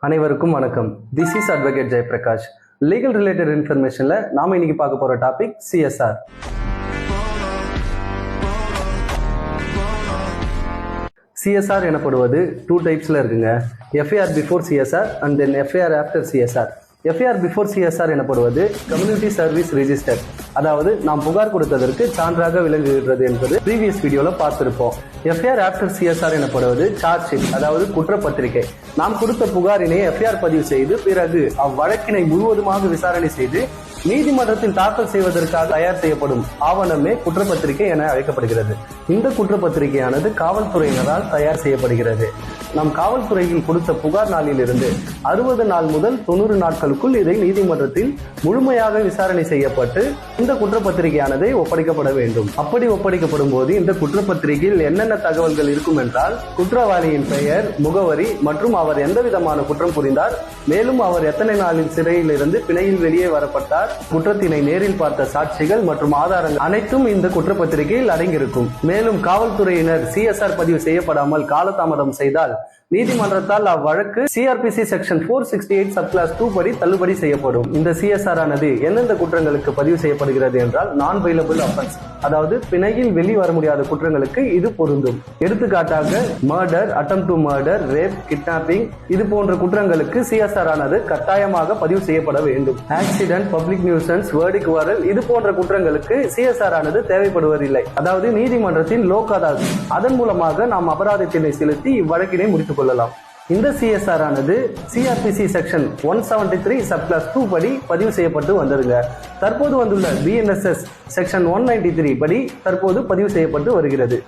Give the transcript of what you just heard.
அனைவருக்கும் வணக்கம். This is advocate Jayaprakash. Legal related இன்ஃபர்மேஷன்ல நாம இன்னைக்கு பார்க்க போற டாபிக் சிஎஸ்ஆர். சிஎஸ்ஆர் எனப்படுவது டூ டைப்ஸ்ல இருக்குங்க. FIR before CSR and then FIR after CSR. FIR before CSR எனப்படுவது கம்யூனிட்டி சர்வீஸ் ரிஜிஸ்டர், அதாவது நாம் புகார் கொடுத்ததற்கு சான்றாக விளங்குகிறது என்பது ப்ரீவியஸ் வீடியோல பார்த்திருப்போம். எஃப்ஐஆர் ஆஃப்டர் சிஎஸ்ஆர் எனப்படுவது சார்ஜ் ஷீட், அதாவது குற்றப்பத்திரிகை. நாம் கொடுத்த புகாரினை எஃப்ஐஆர் பதிவு செய்து பிறகு அவ்வழக்கினை முழுவதுமாக விசாரணை செய்து நீதிமன்றத்தில் தாக்கல் செய்வதற்காக தயார் செய்யப்படும் ஆவணமே குற்றப்பத்திரிகை என அழைக்கப்படுகிறது. இந்த குற்றப்பத்திரிகையானது காவல்துறையினரால் தயார் செய்யப்படுகிறது. நம் காவல்துறையில் கொடுத்த புகார் நாளில் இருந்து 60 நாள் முதல் 90 நாட்களுக்குள் இதை நீதிமன்றத்தில் முழுமையாக விசாரணை செய்யப்பட்டு இந்த குற்றப்பத்திரிகையானது ஒப்படைக்கப்பட வேண்டும். அப்படி ஒப்படைக்கப்படும் போது இந்த குற்றப்பத்திரிகையில் என்னென்ன தகவல்கள் இருக்கும் என்றால், குற்றவாளியின் பெயர், முகவரி மற்றும் அவர் எந்த விதமான குற்றம் புரிந்தார், மேலும் அவர் எத்தனை நாளில் சிறையில் இருந்து பிணையில் வெளியே வரப்பட்டார், குற்றத்தினை நேரில் பார்த்த சாட்சிகள் மற்றும் ஆதாரங்கள் அனைத்தும் இந்த குற்றப்பத்திரிகையில் அடங்கியிருக்கும். மேலும் காவல்துறையினர் சிஎஸ்ஆர் பதிவு செய்யப்படாமல் காலதாமதம் செய்தால் நீதிமன்றத்தால் அவ்வழக்கு சிஆர்பிசி செக்ஷன் 468 சப்கிளாஸ் 2 படி தள்ளுபடி செய்யப்படும். இந்த சிஎஸ்ஆர் ஆனது எந்தெந்த குற்றங்களுக்கு பதிவு செய்யப்படுகிறது என்றால், நான் பெயிலபிள் அஃபென்ஸ், அதாவது பிணையில் வெளி வர முடியாத குற்றங்களுக்கு இது பொருந்தும். எடுத்துக்காட்டாக murder, attempt to murder, rape, kidnapping இது போன்ற குற்றங்களுக்கு சிஎஸ்ஆர் ஆனது கட்டாயமாக பதிவு செய்யப்பட வேண்டும். ஆக்சிடென்ட், பப்ளிக் நியூசன்ஸ், வேர்டிக் வாரல் இது போன்ற குற்றங்களுக்கு சிஎஸ்ஆர் ஆனது தேவைப்படுவதில்லை. அதாவது நீதிமன்றத்தின் லோக் அதாலத், அதன் மூலமாக நாம் அபராதத்தினை செலுத்தி இவ்வழக்கினை முடித்துக் கொள்ளலாம். இந்த சிஎஸ்ஆர் ஆனது சிஆர்பிசி செக்ஷன் 173 சப்கிளாஸ் 2 படி பதிவு செய்யப்பட்டு வந்ததுங்க. தற்போது வந்துள்ள பிஎன்எஸ்எஸ் செக்ஷன் 193 படி தற்போது பதிவு செய்யப்பட்டு வருகிறது.